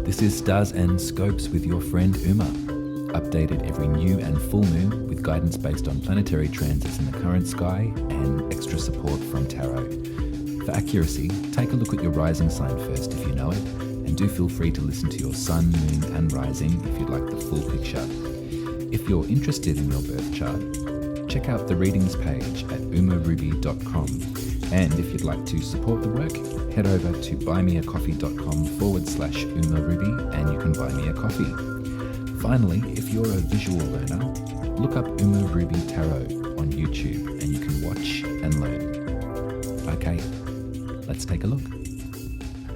This is Stars and Scopes with your friend Uma, updated every new and full moon with guidance based on planetary transits in the current sky and extra support from tarot. For accuracy, take a look at your rising sign first if you know it, and do feel free to listen to your sun, moon and rising if you'd like the full picture. If you're interested in your birth chart, check out the readings page at umaruby.com. And if you'd like to support the work, head over to buymeacoffee.com/umaruby and you can buy me a coffee. Finally, if you're a visual learner, look up Uma Ruby Tarot on YouTube and you can watch and learn. Okay, let's take a look.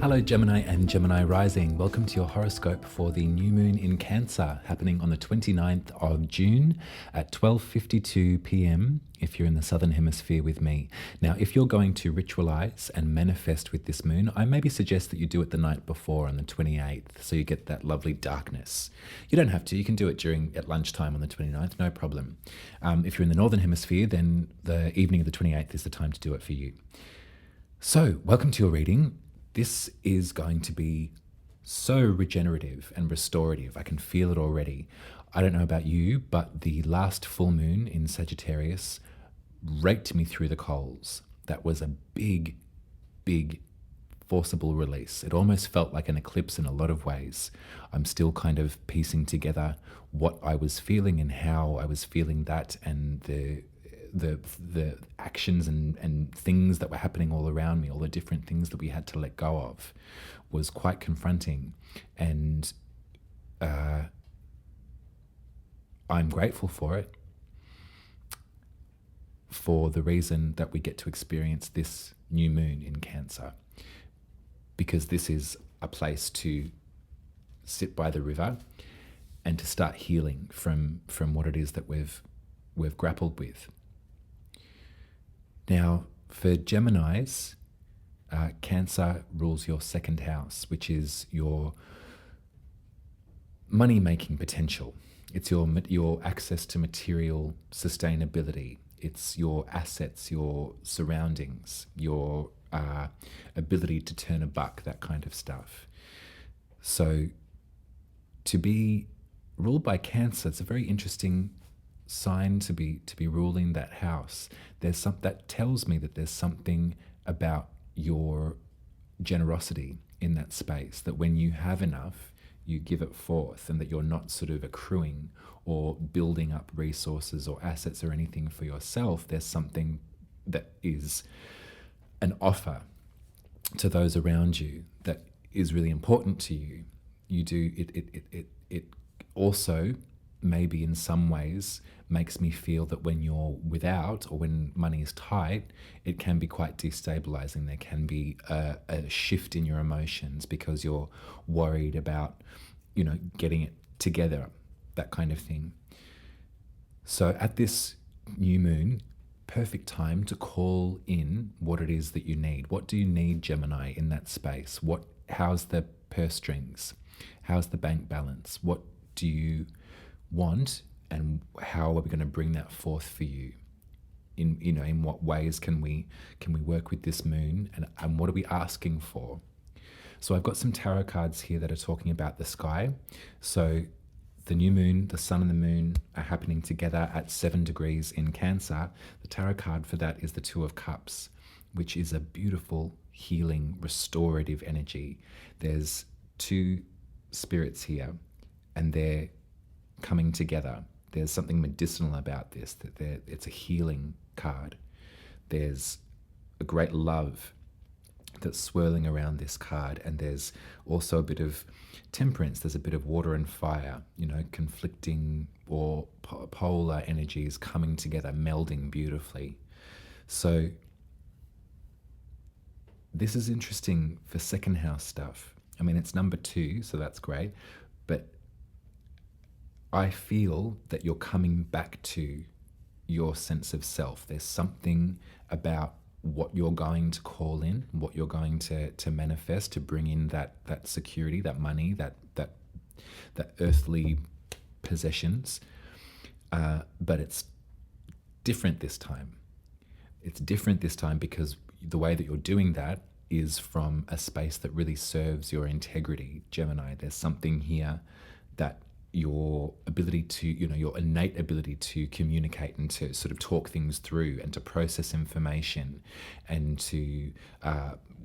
Hello Gemini and Gemini Rising, welcome to your horoscope for the new moon in Cancer happening on the 29th of June at 12:52 p.m. if you're in the Southern Hemisphere with me. Now, if you're going to ritualize and manifest with this moon, I maybe suggest that you do it the night before on the 28th so you get that lovely darkness. You don't have to, you can do it at lunchtime on the 29th, no problem. If you're in the Northern Hemisphere, then the evening of the 28th is the time to do it for you. So, welcome to your reading. This is going to be so regenerative and restorative. I can feel it already. I don't know about you, but the last full moon in Sagittarius raked me through the coals. That was a big, big, forcible release. It almost felt like an eclipse in a lot of ways. I'm still kind of piecing together what I was feeling and how I was feeling that, and the actions and things that were happening all around me, all the different things that we had to let go of, was quite confronting. And I'm grateful for it, for the reason that we get to experience this new moon in Cancer, because this is a place to sit by the river and to start healing from what it is that we've grappled with. Now, for Geminis, Cancer rules your second house, which is your money-making potential. It's your access to material sustainability. It's your assets, your surroundings, your ability to turn a buck, that kind of stuff. So to be ruled by Cancer, it's a very interesting sign to be ruling that house. That tells me that there's something about your generosity in that space, that when you have enough, you give it forth, and that you're not sort of accruing or building up resources or assets or anything for yourself. There's something that is an offer to those around you that is really important to you. You do it also maybe in some ways makes me feel that when you're without, or when money is tight, it can be quite destabilizing. There can be a shift in your emotions because you're worried about, getting it together, that kind of thing. So at this new moon, perfect time to call in what it is that you need. What do you need, Gemini, in that space? How's the purse strings? How's the bank balance? What do you want, and how are we going to bring that forth for you? In what ways can we work with this moon, and what are we asking for? So I've got some tarot cards here that are talking about the sky. So the new moon, the sun and the moon are happening together at 7 degrees in Cancer. The tarot card for that is the Two of Cups, which is a beautiful, healing, restorative energy. There's two spirits here, and they're coming together. There's something medicinal about this, it's a healing card. There's a great love that's swirling around this card, and there's also a bit of temperance. There's a bit of water and fire, conflicting or polar energies coming together, melding beautifully. So this is interesting for second house stuff. I mean, it's number 2, so that's great, but I feel that you're coming back to your sense of self. There's something about what you're going to call in, what you're going to manifest to bring in that security, that money, that earthly possessions. But it's different this time. It's different this time because the way that you're doing that is from a space that really serves your integrity, Gemini. There's something here that your ability to, your innate ability to communicate and to sort of talk things through and to process information and to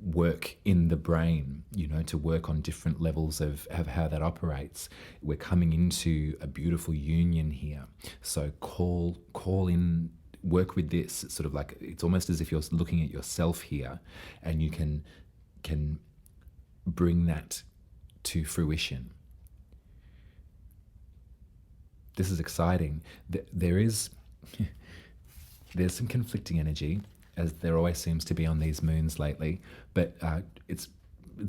work in the brain, to work on different levels of how that operates. We're coming into a beautiful union here. So call in, work with this. It's sort of like, it's almost as if you're looking at yourself here, and you can bring that to fruition. This is exciting. There's some conflicting energy, as there always seems to be on these moons lately, but it's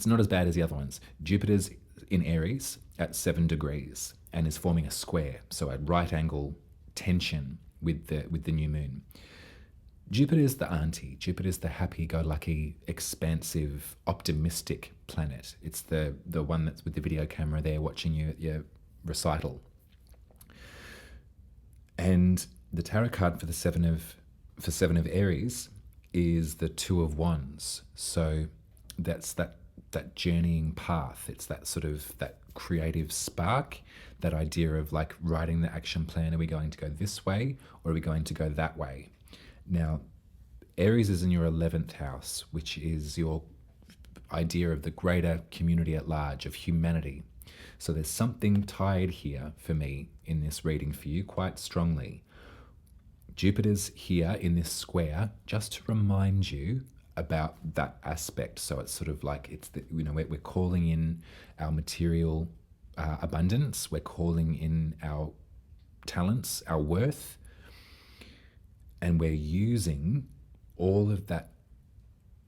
not as bad as the other ones. Jupiter's in Aries at 7 degrees and is forming a square, so a right angle tension with the new moon. Jupiter is the auntie. Jupiter is the happy-go-lucky, expansive, optimistic planet. It's the one that's with the video camera there watching you at your recital. And the tarot card for seven of Aries is the Two of Wands. So that's that journeying path. It's that sort of that creative spark, that idea of like writing the action plan. Are we going to go this way or are we going to go that way? Now, Aries is in your 11th house, which is your idea of the greater community at large, of humanity. So there's something tied here for me in this reading for you quite strongly. Jupiter's here in this square just to remind you about that aspect. So it's sort of like we're calling in our material abundance. We're calling in our talents, our worth, and we're using all of that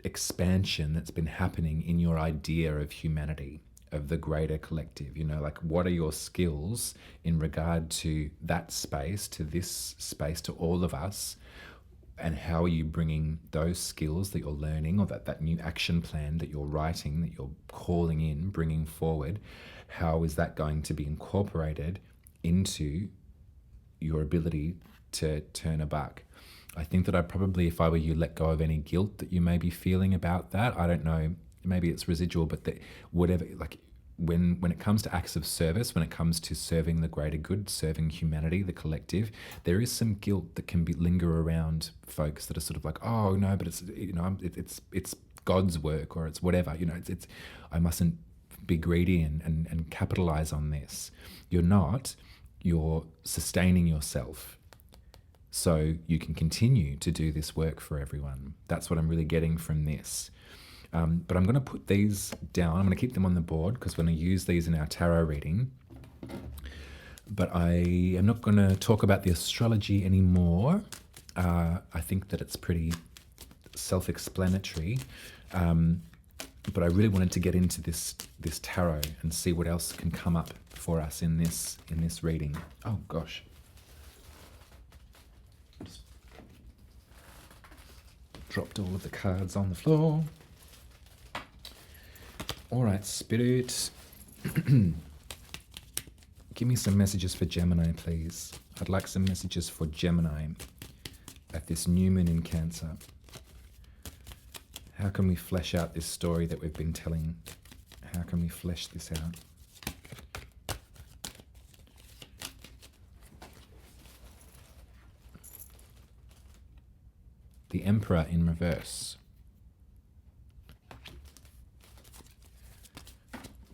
expansion that's been happening in your idea of humanity, of the greater collective. Like, what are your skills in regard to that space, to this space, to all of us, and how are you bringing those skills that you're learning, or that new action plan that you're writing, that you're calling in, bringing forward, how is that going to be incorporated into your ability to turn a buck? I think that I'd probably, if I were you, let go of any guilt that you may be feeling about that. I don't know, maybe it's residual, but whatever, like when it comes to acts of service, when it comes to serving the greater good, serving humanity, the collective, there is some guilt that can linger around folks that are sort of like, oh no, but it's God's work, or it's whatever, it's I mustn't be greedy and capitalize on this. You're not. You're sustaining yourself so you can continue to do this work for everyone. That's what I'm really getting from this. But I'm going to put these down. I'm going to keep them on the board because we're going to use these in our tarot reading. But I am not going to talk about the astrology anymore. I think that it's pretty self-explanatory. But I really wanted to get into this tarot and see what else can come up for us in this reading. Oh gosh. Just dropped all of the cards on the floor. All right, Spirit. Give me some messages for Gemini, please. I'd like some messages for Gemini at this new moon in Cancer. How can we flesh out this story that we've been telling? How can we flesh this out? The Emperor in reverse.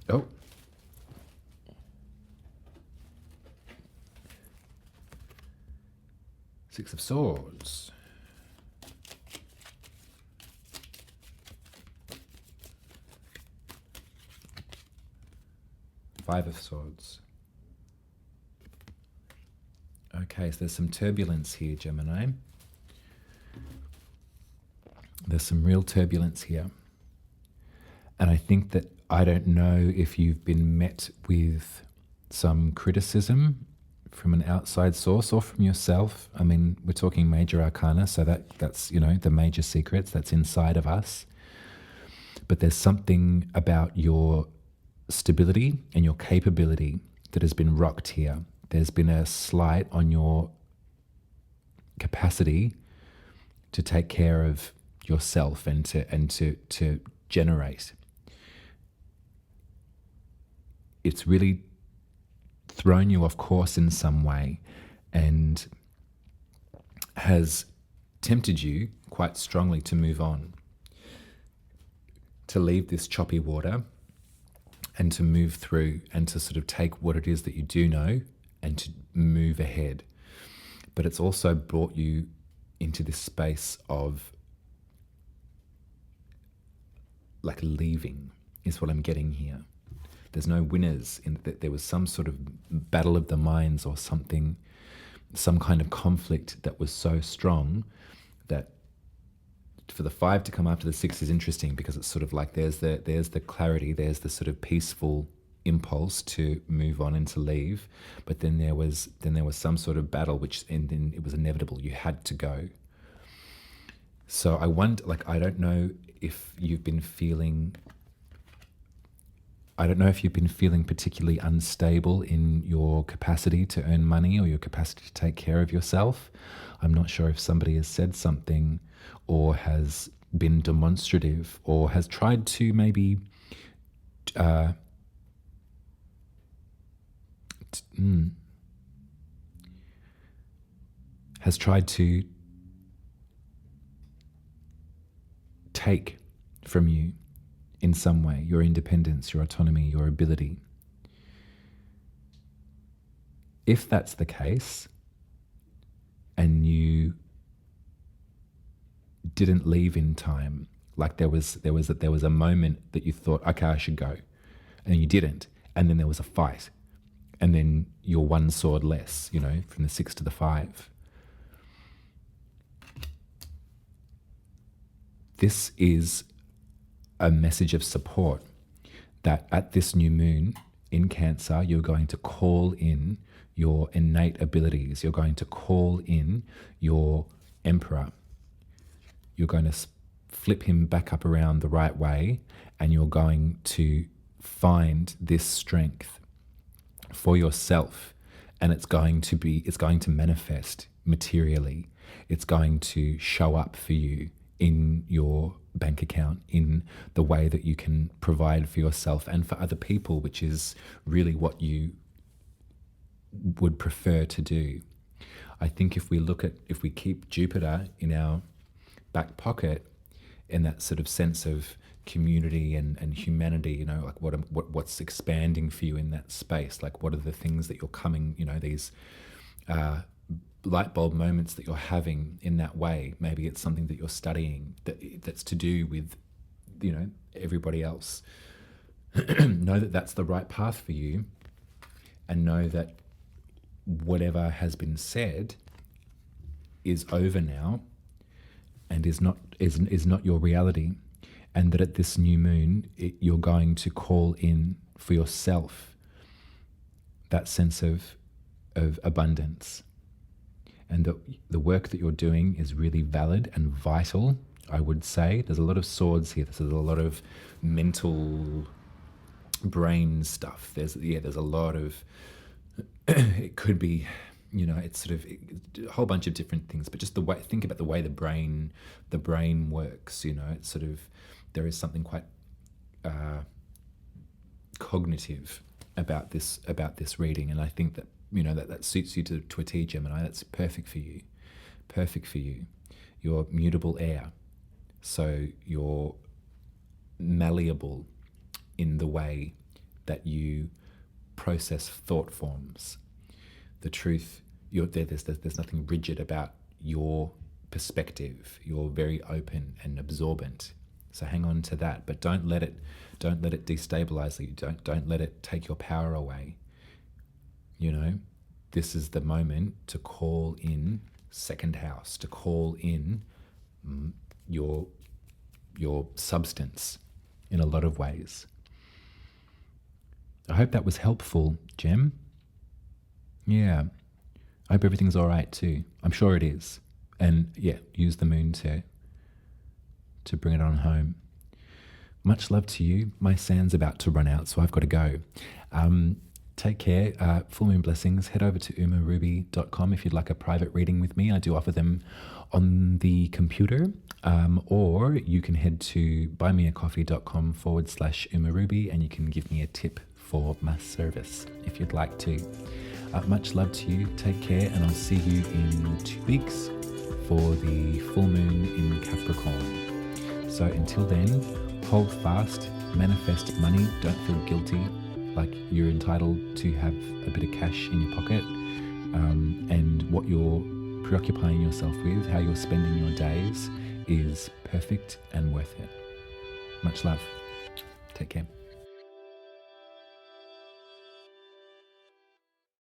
Oh. Six of Swords. Five of Swords. Okay, so there's some turbulence here, Gemini. There's some real turbulence here. And I think that, I don't know if you've been met with some criticism from an outside source or from yourself. I mean, we're talking major arcana, so that's the major secrets that's inside of us. But there's something about your stability and your capability that has been rocked here. There's been a slight on your capacity to take care of yourself and to generate. It's really thrown you off course in some way and has tempted you quite strongly to move on, to leave this choppy water and to move through and to sort of take what it is that you do know and to move ahead. But it's also brought you into this space of like leaving, is what I'm getting here. There's no winners in that. There was some sort of battle of the minds or something, some kind of conflict that was so strong that for the 5 to come after the 6 is interesting, because it's sort of like there's the clarity, there's the sort of peaceful impulse to move on and to leave, but then there was some sort of battle, and then it was inevitable. You had to go. So I wonder, like, I don't know if you've been feeling particularly unstable in your capacity to earn money or your capacity to take care of yourself. I'm not sure if somebody has said something or has been demonstrative or has tried to maybe has tried to take from you in some way your independence, your autonomy, your ability. If that's the case, and you didn't leave in time, like there was a moment that you thought, okay, I should go, and you didn't, and then there was a fight, and then you're one sword less, from the 6 to the 5. This is a message of support that at this new moon in Cancer, you're going to call in your innate abilities. You're going to call in your Emperor. You're going to flip him back up around the right way, and you're going to find this strength for yourself, and it's going to manifest materially. It's going to show up for you in your bank account, in the way that you can provide for yourself and for other people, which is really what you would prefer to do. I think if we keep Jupiter in our back pocket, in that sort of sense of community and humanity, like what's expanding for you in that space, like what are the things that you're coming, these light bulb moments that you're having in that way. Maybe it's something that you're studying that's to do with, everybody else. Know that that's the right path for you, and know that whatever has been said is over now and is not your reality, and that at this new moon you're going to call in for yourself that sense of abundance, and that the work that you're doing is really valid and vital. I would say there's a lot of swords here. There's a lot of mental brain stuff. There's a lot of it could be, it's sort of a whole bunch of different things, but just think about the way the brain works. It's sort of, there is something quite cognitive about this reading, and I think that that suits you to a T, Gemini. That's perfect for you. You're mutable air, so you're malleable in the way that you process thought forms. The truth, there's nothing rigid about your perspective. You're very open and absorbent. So hang on to that, but don't let it destabilize you. Don't let it take your power away. This is the moment to call in second house, to call in your substance in a lot of ways. I hope that was helpful, Gem. Yeah. I hope everything's all right too. I'm sure it is. And yeah, use the moon to bring it on home. Much love to you. My sand's about to run out, so I've got to go. Take care. Full moon blessings. Head over to umaruby.com if you'd like a private reading with me. I do offer them on the computer, or you can head to buymeacoffee.com/umaruby and you can give me a tip for my service if you'd like to. Much love to you. Take care, and I'll see you in 2 weeks for the full moon in Capricorn. So until then, hold fast, manifest money, don't feel guilty like you're entitled to have a bit of cash in your pocket, and what you're preoccupying yourself with, how you're spending your days, is perfect and worth it. Much love. Take care.